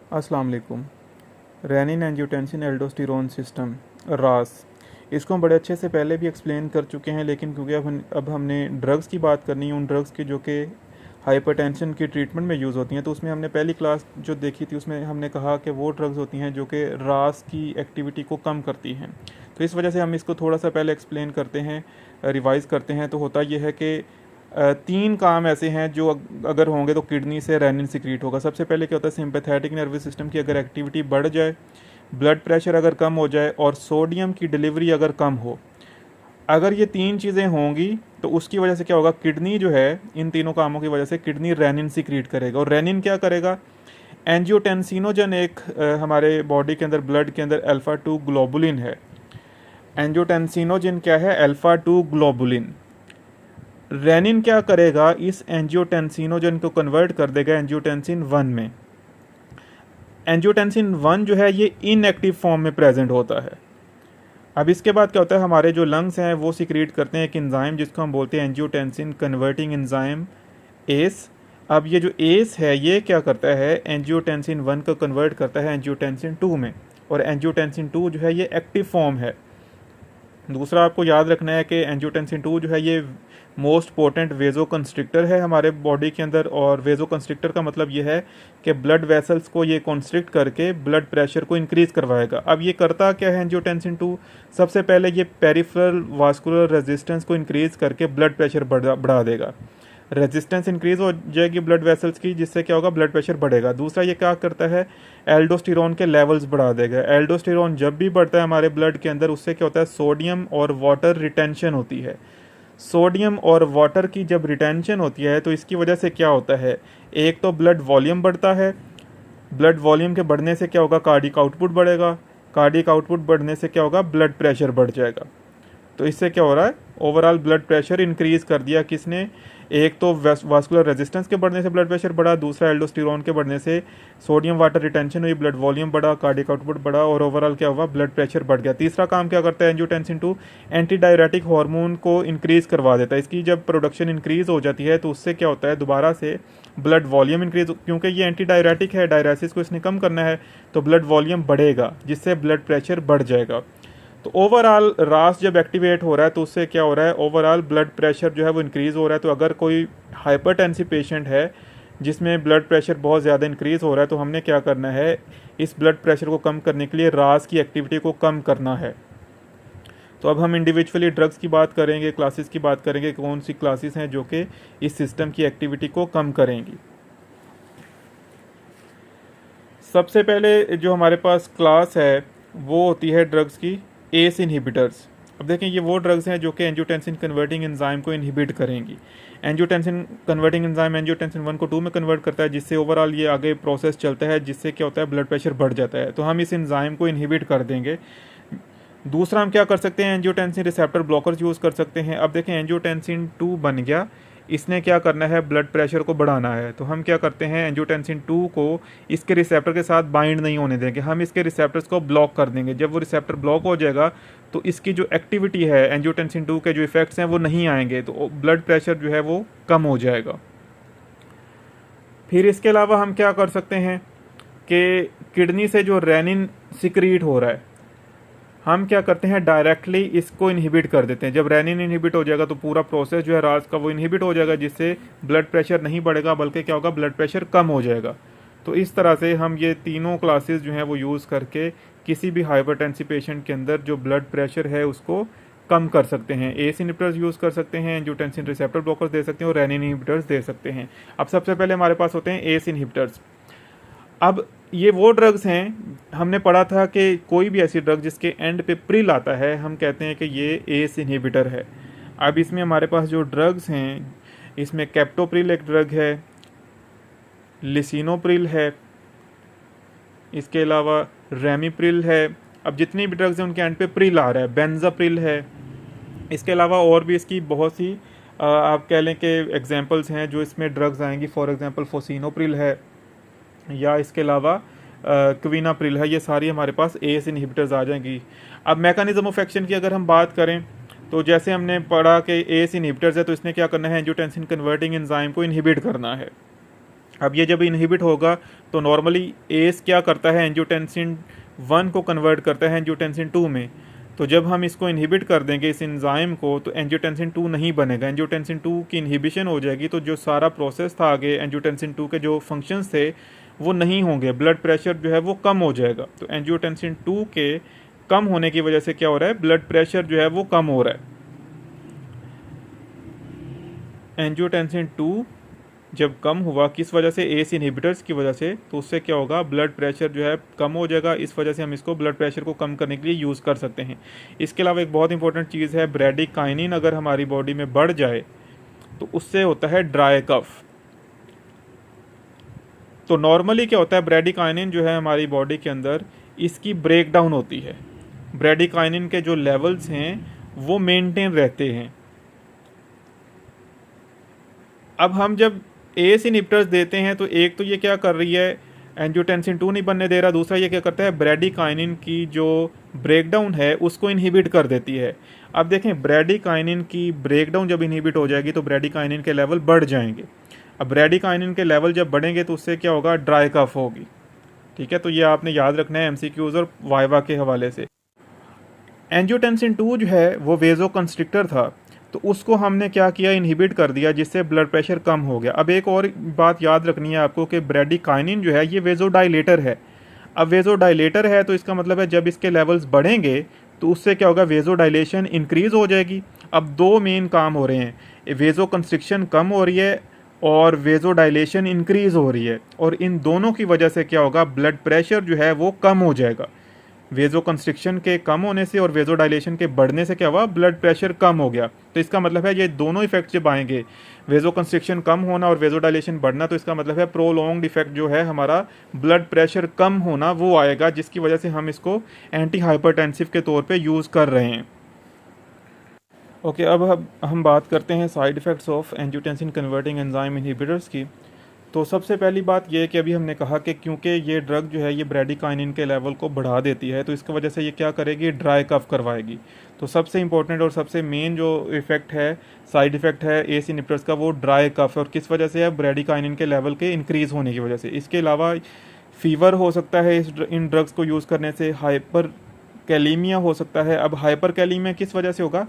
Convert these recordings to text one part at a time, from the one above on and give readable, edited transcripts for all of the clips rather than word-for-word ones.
अस्सलाम वालेकुम। Rennin angiotensin aldosterone system रास, इसको हम बड़े अच्छे से पहले भी एक्सप्लेन कर चुके हैं, लेकिन क्योंकि अब हमने ड्रग्स की बात करनी है, उन ड्रग्स की जो कि हाइपरटेंशन की ट्रीटमेंट में यूज़ होती हैं, तो उसमें हमने पहली क्लास जो देखी थी उसमें हमने कहा कि वो ड्रग्स होती हैं जो कि रास की एक्टिविटी को कम करती हैं। तो इस वजह से हम इसको थोड़ा सा पहले एक्सप्लेन करते हैं, रिवाइज़ करते हैं। तो होता यह है कि तीन काम ऐसे हैं जो अगर होंगे तो किडनी से रेनिन सिक्रीट होगा। सबसे पहले क्या होता है, सिंपैथेटिक नर्वस सिस्टम की अगर एक्टिविटी बढ़ जाए, ब्लड प्रेशर अगर कम हो जाए और सोडियम की डिलीवरी अगर कम हो, अगर ये तीन चीज़ें होंगी तो उसकी वजह से क्या होगा, किडनी जो है इन तीनों कामों की वजह से किडनी रेनिन सिक्रीट करेगा। और रेनिन क्या करेगा, एंजियोटेंसिनोजन एक हमारे बॉडी के अंदर ब्लड के अंदर अल्फ़ा 2 ग्लोबुलिन है। एंजियोटेंसिनोजन क्या है, अल्फ़ा 2 ग्लोबुलिन। रेनिन क्या करेगा, इस एंजियोटेंसिनोजन को कन्वर्ट कर देगा एंजियोटेंसिन 1 में। एंजियोटेंसिन 1 जो है ये इनएक्टिव फॉर्म में प्रेजेंट होता है। अब इसके बाद क्या होता है, हमारे जो लंग्स हैं वो सिक्रीट करते हैं एक एंजाइम जिसको हम बोलते हैं एंजियोटेंसिन कन्वर्टिंग एंजाइम एस। अब ये जो एस है ये क्या करता है, एंजियोटेंसिन 1 को कन्वर्ट करता है एंजियोटेंसिन 2 में, और एंजियोटेंसिन 2 जो है ये एक्टिव फॉर्म है। दूसरा आपको याद रखना है कि एंजियोटेंसिन 2 जो है ये मोस्ट पोटेंट वेजो कंस्ट्रिक्टर है हमारे बॉडी के अंदर। और वेजो कंस्ट्रिक्टर का मतलब ये है कि ब्लड वेसल्स को ये कॉन्स्ट्रिक्ट करके ब्लड प्रेशर को इंक्रीज़ करवाएगा। अब ये करता क्या है एंजियोटेंसिन 2, सबसे पहले ये पेरिफेरल वास्कुलर रेजिस्टेंस को इंक्रीज़ करके ब्लड प्रेशर बढ़ा देगा। रेजिस्टेंस इंक्रीज हो जाएगी ब्लड वेसल्स की, जिससे क्या होगा, ब्लड प्रेशर बढ़ेगा। दूसरा ये क्या करता है, एल्डोस्टेरोन के लेवल्स बढ़ा देगा। एल्डोस्टेरोन जब भी बढ़ता है हमारे ब्लड के अंदर, उससे क्या होता है, सोडियम और वाटर रिटेंशन होती है। सोडियम और वाटर की जब रिटेंशन होती है तो इसकी वजह से क्या होता है, एक तो ब्लड वॉल्यूम बढ़ता है। ब्लड वॉल्यूम के बढ़ने से क्या होगा, कार्डिक आउटपुट बढ़ेगा। कार्डिक आउटपुट बढ़ने से क्या होगा, ब्लड प्रेशर बढ़ जाएगा। तो इससे क्या हो रहा है, ओवरऑल ब्लड प्रेशर इंक्रीज कर दिया किसने, एक तो वास्कुलर रेजिस्टेंस के बढ़ने से ब्लड प्रेशर बढ़ा, दूसरा एल्डोस्टेरोन के बढ़ने से सोडियम वाटर रिटेंशन हुई, ब्लड वॉल्यूम बढ़ा, कार्डिक आउटपुट बढ़ा, और ओवरऑल क्या हुआ, ब्लड प्रेशर बढ़ गया। तीसरा काम क्या करता है एंजियोटेंसिन 2, एंटी डायरेटिक हार्मोन को इंक्रीज करवा देता है। इसकी जब प्रोडक्शन इंक्रीज हो जाती है तो उससे क्या होता है, दोबारा से ब्लड वॉल्यूम इंक्रीज, क्योंकि ये एंटी डायरेटिक है, डायरेसिस को इसने कम करना है, तो ब्लड वॉल्यूम बढ़ेगा जिससे ब्लड प्रेशर बढ़ जाएगा। तो ओवरऑल रास जब एक्टिवेट हो रहा है तो उससे क्या हो रहा है, ओवरऑल ब्लड प्रेशर जो है वो इंक्रीज़ हो रहा है। तो अगर कोई हाइपरटेंसिव पेशेंट है जिसमें ब्लड प्रेशर बहुत ज़्यादा इंक्रीज़ हो रहा है, तो हमने क्या करना है, इस ब्लड प्रेशर को कम करने के लिए रास की एक्टिविटी को कम करना है। तो अब हम इंडिविजुअली ड्रग्स की बात करेंगे, क्लासेस की बात करेंगे, कौन सी क्लासेस हैं जो कि इस सिस्टम की एक्टिविटी को कम करेंगी। सबसे पहले जो हमारे पास क्लास है वो होती है ड्रग्स की एस इनहिबिटर्स। अब देखें ये वो ड्रग्स हैं जो कि एंजियोटेंसिन कन्वर्टिंग एंजाइम को इनहिबिट करेंगी। एंजियोटेंसिन कन्वर्टिंग एंजाइम एंजियोटेंसिन 1 को 2 में कन्वर्ट करता है, जिससे ओवरऑल ये आगे प्रोसेस चलता है, जिससे क्या होता है, ब्लड प्रेशर बढ़ जाता है। तो हम इस एंजाइम को इनहिबिट कर देंगे। दूसरा हम क्या कर सकते हैं, एंजियोटेंसिन रिसेप्टर ब्लॉकर्स यूज़ कर सकते हैं। अब देखें एंजियोटेंसिन 2 बन गया, इसने क्या करना है, ब्लड प्रेशर को बढ़ाना है। तो हम क्या करते हैं, एंजियोटेंसिन 2 को इसके रिसेप्टर के साथ बाइंड नहीं होने देंगे, हम इसके रिसेप्टर्स को ब्लॉक कर देंगे। जब वो रिसेप्टर ब्लॉक हो जाएगा तो इसकी जो एक्टिविटी है, एंजियोटेंसिन 2 के जो इफेक्ट्स हैं वो नहीं आएंगे, तो ब्लड प्रेशर जो है वो कम हो जाएगा। फिर इसके अलावा हम क्या कर सकते हैं कि किडनी से जो रेनिन सिक्रीट हो रहा है, हम क्या करते हैं, डायरेक्टली इसको इनहिबिट कर देते हैं। जब रेनिन इनहिबिट हो जाएगा तो पूरा प्रोसेस जो है रास का वो इनहिबिट हो जाएगा, जिससे ब्लड प्रेशर नहीं बढ़ेगा बल्कि क्या होगा, ब्लड प्रेशर कम हो जाएगा। तो इस तरह से हम ये तीनों क्लासेस जो हैं वो यूज़ करके किसी भी हाइपरटेंसिव पेशेंट के अंदर जो ब्लड प्रेशर है उसको कम कर सकते हैं। एस इनहिबिटर्स यूज़ कर सकते हैं, एंजियोटेंसिन रिसेप्टर ब्लॉकर्स दे सकते हैं, और रेनिन इनहिबिटर्स दे सकते हैं। अब सबसे पहले हमारे पास होते हैं एस इनहिबिटर्स। अब ये वो ड्रग्स हैं, हमने पढ़ा था कि कोई भी ऐसी ड्रग जिसके एंड पे प्रिल आता है हम कहते हैं कि ये एस इनहिबिटर है। अब इसमें हमारे पास जो ड्रग्स हैं, इसमें कैप्टोप्रिल एक ड्रग है, लिसिनोप्रिल है, इसके अलावा रेमिप्रिल है। अब जितनी भी ड्रग्स हैं उनके एंड पे प्रिल आ रहा है, बेंजाप्रिल है। इसके अलावा और भी इसकी बहुत सी आप कह लें कि एग्जांपल्स हैं जो इसमें ड्रग्स आएंगी। फॉर एग्जांपल फोसिनोप्रिल है, या इसके अलावा क्विनाप्रिल है। ये सारी हमारे पास एस इनहिबिटर्स आ जाएंगी। अब मैकेनिज्म ऑफ एक्शन की अगर हम बात करें तो जैसे हमने पढ़ा कि एस इनहिबिटर्स है तो इसने क्या करना है, एंजियोटेंसिन कन्वर्टिंग एंजाइम को इनहिबिट करना है। अब ये जब इनहिबिट होगा तो नॉर्मली एस क्या करता है, एंजियोटेंसिन 1 को कन्वर्ट करता है एंजियोटेंसिन 2 में। तो जब हम इसको इनहिबिट कर देंगे इस एंजाइम को, तो एंजियोटेंसिन 2 नहीं बनेगा, एंजियोटेंसिन 2 की इनहिबिशन हो जाएगी। तो जो सारा प्रोसेस था आगे एंजियोटेंसिन 2 के जो फंक्शंस थे वो नहीं होंगे, ब्लड प्रेशर जो है वो कम हो जाएगा। तो एंजियोटेंसिन 2 के कम होने की वजह से क्या हो रहा है, ब्लड प्रेशर जो है वो कम हो रहा है। एंजियोटेंसिन 2 जब कम हुआ किस वजह से, एस इनहिबिटर्स की वजह से, तो उससे क्या होगा, ब्लड प्रेशर जो है कम हो जाएगा। इस वजह से हम इसको ब्लड प्रेशर को कम करने के लिए यूज़ कर सकते हैं। इसके अलावा एक बहुत इंपॉर्टेंट चीज़ है, ब्रेडिकाइनिन अगर हमारी बॉडी में बढ़ जाए तो उससे होता है ड्राई कफ। तो नॉर्मली क्या होता है, ब्रेडिकाइनिन जो है हमारी बॉडी के अंदर इसकी ब्रेक डाउन होती है। ब्रेडिकाइनिन के जो लेवल्स हैं वो मेंटेन रहते हैं। अब हम जब एस इनहिबिटर्स देते हैं तो एक तो ये क्या कर रही है, एंजियोटेंसिन 2 नहीं बनने दे रहा, दूसरा ये क्या करता है, ब्रेडिकाइनिन की जो ब्रेकडाउन है उसको इनहिबिट कर देती है। अब देखें, ब्रेडिकाइनिन की ब्रेकडाउन जब इनहिबिट हो जाएगी तो ब्रेडिकाइनिन के लेवल बढ़ जाएंगे। अब ब्रेडिकाइनिन के लेवल जब बढ़ेंगे तो उससे क्या होगा, ड्राई कफ होगी। ठीक है, तो ये आपने याद रखना है एमसीक्यूज और वाइवा के हवाले से। एंजियोटेंसिन 2 जो है वो वेजो कंस्ट्रिक्टर था, तो उसको हमने क्या किया, इनहिबिट कर दिया, जिससे ब्लड प्रेशर कम हो गया। अब एक और बात याद रखनी है आपको कि ब्रेडिकाइनिन जो है ये वेजोडाइलेटर है। अब वेजोडाइलेटर है तो इसका मतलब है जब इसके लेवल्स बढ़ेंगे तो उससे क्या होगा, वेजोडाइलेशन इंक्रीज हो जाएगी। अब दो मेन काम हो रहे हैं, वेजो कंस्ट्रिक्शन कम हो रही है और वेजोडाइलेशन इंक्रीज हो रही है, और इन दोनों की वजह से क्या होगा, ब्लड प्रेशर जो है वो कम हो जाएगा। वेजो कंस्ट्रिक्शन के कम होने से और वेजो डायलेशन के बढ़ने से क्या हुआ, ब्लड प्रेशर कम हो गया। तो इसका मतलब है ये दोनों इफेक्ट जब आएंगे, वेजो कंस्ट्रिक्शन कम होना और वेजो डायलेशन बढ़ना, तो इसका मतलब है प्रोलॉन्ग्ड इफेक्ट जो है हमारा ब्लड प्रेशर कम होना वो आएगा, जिसकी वजह से हम इसको एंटी हाइपरटेंसिव के तौर पे यूज़ कर रहे हैं। ओके, अब हम बात करते हैं side effects of angiotensin converting enzyme inhibitors की। तो सबसे पहली बात यह है कि अभी हमने कहा कि क्योंकि ये ड्रग जो है ये ब्रेडिकाइनिन के लेवल को बढ़ा देती है, तो इसकी वजह से ये क्या करेगी, ड्राई कफ करवाएगी। तो सबसे इंपॉर्टेंट और सबसे मेन जो इफेक्ट है, साइड इफेक्ट है एस इनहिबिटर्स का, वो ड्राई कफ है। और किस वजह से है, ब्रेडिकाइनिन के लेवल के इंक्रीज़ होने की वजह से। इसके अलावा फीवर हो सकता है इन ड्रग्स को यूज़ करने से, हाइपर कैलीमिया हो सकता है। अब हाइपर कैलीमिया किस वजह से होगा,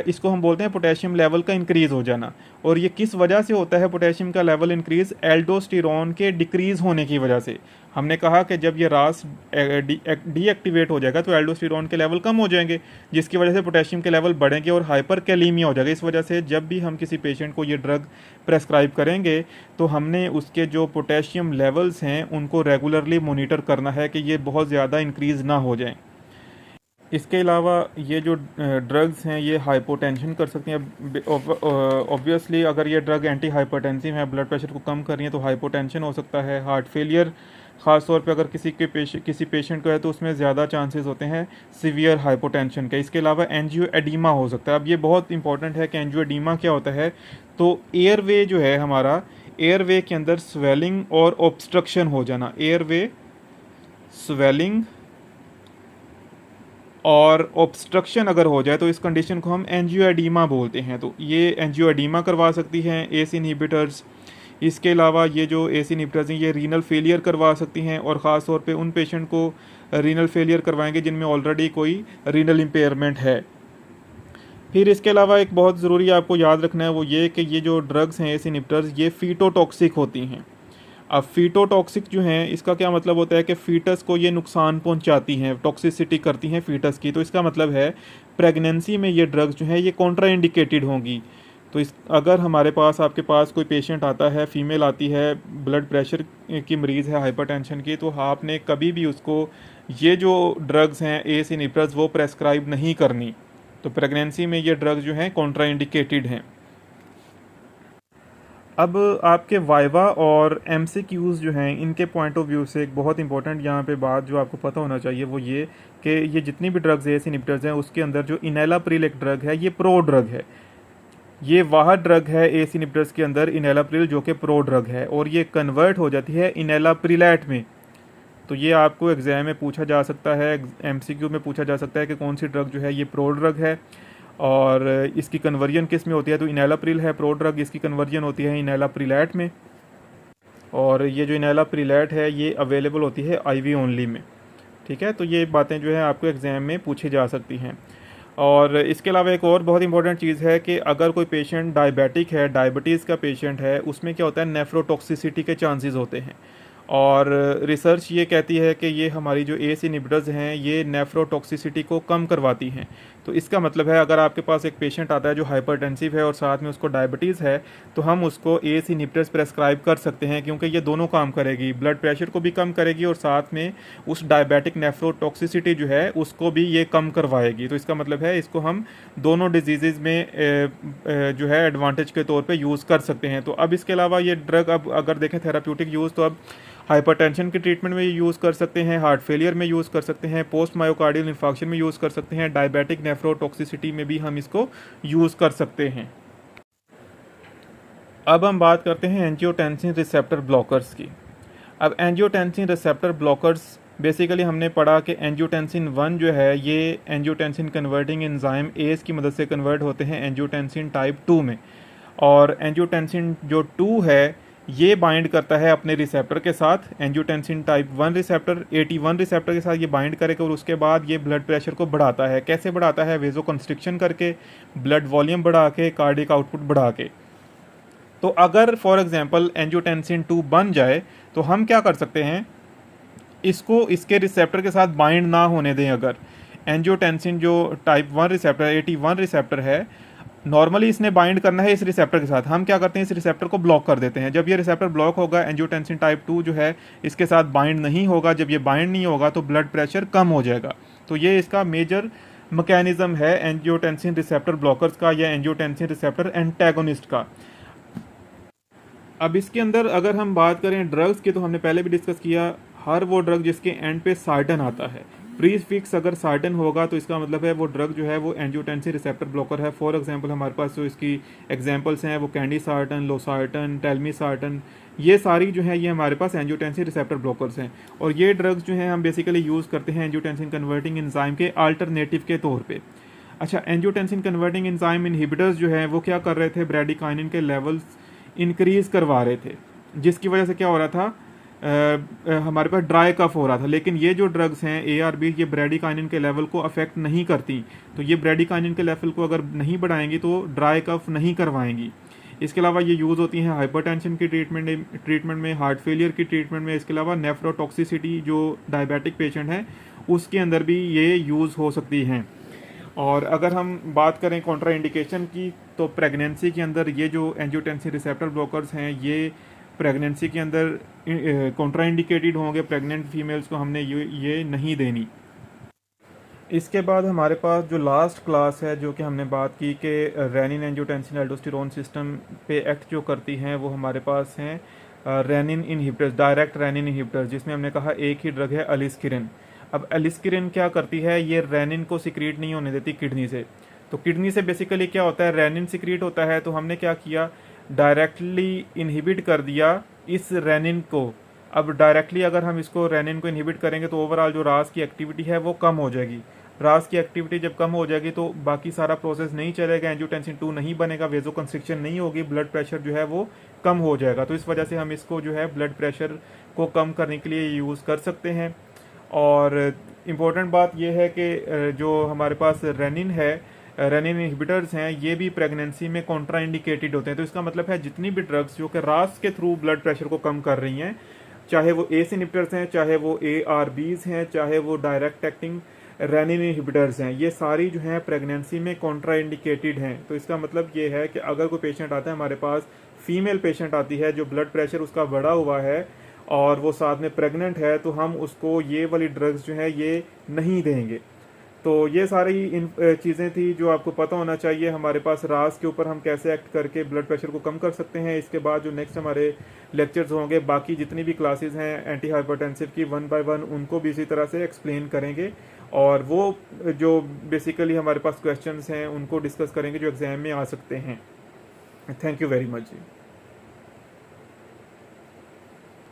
इसको हम बोलते हैं पोटेशियम लेवल का इंक्रीज़ हो जाना। और ये किस वजह से होता है पोटेशियम का लेवल इंक्रीज़, एल्डोस्टेरोन के डिक्रीज़ होने की वजह से। हमने कहा कि जब ये रास डीएक्टिवेट हो जाएगा तो एल्डोस्टेरोन के लेवल कम हो जाएंगे, जिसकी वजह से पोटेशियम के लेवल बढ़ेंगे और हाइपर कैलीमिया हो जाएगा। इस वजह से जब भी हम किसी पेशेंट को ये ड्रग प्रेस्क्राइब करेंगे तो हमने उसके जो पोटेशियम लेवल्स हैं उनको रेगुलरली मॉनिटर करना है कि ये बहुत ज़्यादा इंक्रीज़ ना हो जाएं। इसके अलावा ये जो ड्रग्स हैं ये हाइपोटेंशन कर सकती हैं। ऑब्वियसली अगर ये ड्रग एंटी हाइपरटेंसिव है, ब्लड प्रेशर को कम कर रही है, तो हाइपोटेंशन हो सकता है। हार्ट फेलियर ख़ास तौर पे अगर किसी पेशेंट को है तो उसमें ज़्यादा चांसेस होते हैं सीवियर हाइपोटेंशन के। इसके अलावा एंजियो एडीमा हो सकता है। अब ये बहुत इंपॉर्टेंट है कि एंजियो एडीमा क्या होता है। तो एयरवे जो है हमारा, एयरवे के अंदर स्वेलिंग और ऑब्स्ट्रक्शन हो जाना, एयरवे स्वेलिंग और ऑब्स्ट्रक्शन अगर हो जाए तो इस कंडीशन को हम एंजियोएडीमा बोलते हैं। तो ये एंजियोएडीमा करवा सकती हैं एस इनहिबिटर्स। इसके अलावा ये जो एस इनहिबिटर्स हैं ये रीनल फेलियर करवा सकती हैं, और ख़ास तौर पे उन पेशेंट को रीनल फेलियर करवाएंगे जिनमें ऑलरेडी कोई रीनल इम्पेयरमेंट है। फिर इसके अलावा एक बहुत ज़रूरी आपको याद रखना है वो ये कि ये जो ड्रग्स हैं एस इनहिबिटर्स ये फीटोटॉक्सिक होती हैं। अब फीटोटॉक्सिक जो हैं इसका क्या मतलब होता है कि फ़ीटस को ये नुकसान पहुंचाती हैं, टॉक्सिसिटी करती हैं फ़ीटस की। तो इसका मतलब है प्रेगनेंसी में ये ड्रग्स जो हैं ये कॉन्ट्राइंडिकेटेड होंगी। तो इस अगर हमारे पास आपके पास कोई पेशेंट आता है, फीमेल आती है, ब्लड प्रेशर की मरीज़ है, हाइपरटेंशन की, तो आपने कभी भी उसको ये जो ड्रग्स हैं एस इनहिबिटर्स वो प्रेस्क्राइब नहीं करनी। तो प्रेगनेंसी में ये ड्रग्स जो हैं कॉन्ट्राइंडिकेटेड हैं। अब आपके वाइवा और एमसीक्यूज़ जो हैं इनके पॉइंट ऑफ व्यू से एक बहुत इंपॉर्टेंट यहाँ पे बात जो आपको पता होना चाहिए वो ये कि ये जितनी भी ड्रग्स एस इनहिबिटर्स हैं उसके अंदर जो इनेलाप्रिल एक ड्रग है ये प्रो ड्रग है। ये वह ड्रग है एस इनहिबिटर्स के अंदर इनेलाप्रिल जो कि प्रो ड्रग है, और ये कन्वर्ट हो जाती है इनेलाप्रिलेट में। तो ये आपको एग्ज़ाम में पूछा जा सकता है, एमसीक्यू में पूछा जा सकता है कि कौन सी ड्रग जो है ये प्रो ड्रग है और इसकी कन्वर्जन किस में होती है। तो इनेलाप्रिल है प्रो ड्रग, इसकी कन्वर्जन होती है इनेलाप्रिलेट में। और ये जो इनेलाप्रिलेट है ये अवेलेबल होती है आईवी ओनली में। ठीक है, तो ये बातें जो है आपको एग्ज़ाम में पूछी जा सकती हैं। और इसके अलावा एक और बहुत इंपॉर्टेंट चीज़ है कि अगर कोई पेशेंट डायबिटिक है, डायबिटीज़ का पेशेंट है, उसमें क्या होता है, नेफ्रोटॉक्सिसिटी के चांसेस होते हैं। और रिसर्च ये कहती है कि ये हमारी जो एस इनहिबिटर्स हैं ये नेफ्रोटॉक्सिसिटी को कम करवाती हैं। तो इसका मतलब है अगर आपके पास एक पेशेंट आता है जो हाइपरटेंसिव है और साथ में उसको डायबिटीज़ है, तो हम उसको एस इनहिबिटर्स प्रेस्क्राइब कर सकते हैं, क्योंकि ये दोनों काम करेगी, ब्लड प्रेशर को भी कम करेगी और साथ में उस डायबिटिक नेफ्रोटॉक्सिसिटी जो है उसको भी ये कम करवाएगी। तो इसका मतलब है इसको हम दोनों डिजीज़ में जो है एडवांटेज के तौर पे यूज़ कर सकते हैं। तो अब इसके अलावा ये ड्रग अब अगर देखें थेराप्यूटिक यूज़, तो अब हाइपरटेंशन के ट्रीटमेंट में यूज़ कर सकते हैं, हार्ट फेलियर में यूज़ कर सकते हैं, पोस्ट मायोकार्डियल इन्फार्क्शन में यूज़ कर सकते हैं, डायबिटिक नेफ्रोटॉक्सिसिटी में भी हम इसको यूज़ कर सकते हैं। अब हम बात करते हैं एंजियोटेंसिन रिसेप्टर ब्लॉकर्स की। अब एंजियोटेंसिन रिसेप्टर ब्लॉकर्स बेसिकली हमने पढ़ा कि एंजियोटेंसिन 1 जो है ये एंजियोटेंसिन कन्वर्टिंग एंजाइम एस की मदद से कन्वर्ट होते हैं एंजियोटेंसिन टाइप 2 में। और एंजियोटेंसिन जो 2 है ये बाइंड करता है अपने रिसेप्टर के साथ, एंजियोटेंसिन टाइप 1 रिसेप्टर 81 रिसेप्टर के साथ ये बाइंड करेगा और उसके बाद ये ब्लड प्रेशर को बढ़ाता है। कैसे बढ़ाता है? वेजो कंस्ट्रिक्शन करके, ब्लड वॉल्यूम बढ़ा के, कार्डियक आउटपुट बढ़ा के। तो अगर फॉर एग्जांपल एंजियोटेंसिन 2 बन जाए तो हम क्या कर सकते हैं, इसको इसके रिसेप्टर के साथ बाइंड ना होने दें। अगर एंजियोटेंसिन जो टाइप 1 रिसेप्टर 81 रिसेप्टर है, नॉर्मली इसने बाइंड करना है इस रिसेप्टर के साथ, हम क्या करते हैं इस रिसेप्टर को ब्लॉक कर देते हैं। जब ये रिसेप्टर ब्लॉक होगा, एंजियोटेंसिन टाइप 2 जो है इसके साथ बाइंड नहीं होगा। जब ये बाइंड नहीं होगा तो ब्लड प्रेशर कम हो जाएगा। तो ये इसका मेजर मैकेनिज्म है एंजियोटेंसिन रिसेप्टर ब्लॉकर्स का या एंजियोटेंसिन रिसेप्टर एंटेगोनिस्ट का। अब इसके अंदर अगर हम बात करें ड्रग्स की, तो हमने पहले भी डिस्कस किया, हर वो ड्रग जिसके एंड पे सार्टन आता है, प्री फिक्स अगर सार्टन होगा तो इसका मतलब है वो ड्रग जो है वो एंजियोटेंसिन रिसेप्टर ब्लॉकर है। फॉर एग्जांपल हमारे पास जो इसकी एग्जांपल्स हैं वो कैंडी सार्टन, लोसार्टन, टेलमी सार्टन, ये सारी जो है ये हमारे पास एंजियोटेंसिन रिसेप्टर ब्लॉकर्स हैं। और ये ड्रग्स जो हैं हम बेसिकली यूज़ करते हैं एंजियोटेंसिन कन्वर्टिंग एंजाइम के अल्टरनेटिव के तौर पर। अच्छा, एंजियोटेंसिन कन्वर्टिंग एंजाइम इनहिबिटर्स जो है वो क्या कर रहे थे, ब्रेडिकाइनिन के लेवल्स इंक्रीज करवा रहे थे, जिसकी वजह से क्या हो रहा था, हमारे पास ड्राई कफ हो रहा था। लेकिन ये जो ड्रग्स हैं ARB, ये ब्रेडिकाइनिन के लेवल को अफेक्ट नहीं करती। तो ये ब्रेडिकाइनिन के लेवल को अगर नहीं बढ़ाएंगी तो ड्राई कफ नहीं करवाएंगी। इसके अलावा ये यूज़ होती हैं हाइपरटेंशन की ट्रीटमेंट में, हार्ट फेलियर की ट्रीटमेंट में। इसके अलावा नेफ्रोटॉक्सिसिटी जो डायबिटिक पेशेंट है उसके अंदर भी ये यूज़ हो सकती हैं। और अगर हम बात करें कॉन्ट्रा इंडिकेशन की, तो प्रेगनेंसी के अंदर ये जो एंजियोटेंसिन रिसेप्टर ब्लॉकर्स हैं ये प्रेगनेंसी के अंदर कॉन्ट्रा इंडिकेटेड होंगे। प्रेग्नेंट फीमेल्स को हमने ये नहीं देनी। इसके बाद हमारे पास जो लास्ट क्लास है जो कि हमने बात की कि रेनिन एंजियोटेंसिन एल्डोस्टेरोन सिस्टम पे एक्ट जो करती हैं वो हमारे पास हैं renin inhibitors, direct renin inhibitors, जिसमें हमने कहा एक ही ड्रग है एलिस्किरिन। अब एलिस्किरिन क्या करती है, ये रेनिन को सिक्रीट नहीं होने देती किडनी से। तो किडनी से बेसिकली क्या होता है, रेनिन सिक्रीट होता है, तो हमने क्या किया, डायरेक्टली इनहिबिट कर दिया इस रेनिन को। अब डायरेक्टली अगर हम इसको रेनिन को इनहिबिट करेंगे तो ओवरऑल जो रास की एक्टिविटी है वो कम हो जाएगी। रास की एक्टिविटी जब कम हो जाएगी तो बाकी सारा प्रोसेस नहीं चलेगा, एंजियोटेंसिन 2 नहीं बनेगा, वेजो कंस्ट्रिक्शन नहीं होगी, ब्लड प्रेशर जो है वो कम हो जाएगा। तो इस वजह से हम इसको जो है ब्लड प्रेशर को कम करने के लिए यूज़ कर सकते हैं। और इम्पोर्टेंट बात यह है कि जो हमारे पास रेनिन है, रेनिन इनहिबिटर्स हैं, ये भी प्रेगनेंसी में कॉन्ट्रा इंडिकेटेड होते हैं। तो इसका मतलब है जितनी भी ड्रग्स जो कि रास के थ्रू ब्लड प्रेशर को कम कर रही हैं, चाहे वो एस इनहिबिटर्स हैं, चाहे वो ARBs हैं, चाहे वो डायरेक्ट एक्टिंग रेनिन इनहिबिटर्स हैं, ये सारी जो हैं प्रेगनेंसी में कॉन्ट्रा इंडिकेटेड हैं। तो इसका मतलब ये है कि अगर कोई पेशेंट आता है हमारे पास, फीमेल पेशेंट आती है जो ब्लड प्रेशर उसका बढ़ा हुआ है और वो साथ में प्रेग्नेंट है, तो हम उसको ये वाली ड्रग्स जो है ये नहीं देंगे। तो ये सारी इन चीज़ें थी जो आपको पता होना चाहिए हमारे पास रास के ऊपर हम कैसे एक्ट करके ब्लड प्रेशर को कम कर सकते हैं। इसके बाद जो नेक्स्ट हमारे लेक्चर्स होंगे, बाकी जितनी भी क्लासेस हैं एंटी हाइपरटेंसिव की 1 by 1, उनको भी इसी तरह से एक्सप्लेन करेंगे और वो जो बेसिकली हमारे पास क्वेश्चंस हैं उनको डिस्कस करेंगे जो एग्जाम में आ सकते हैं। Thank you very much ji.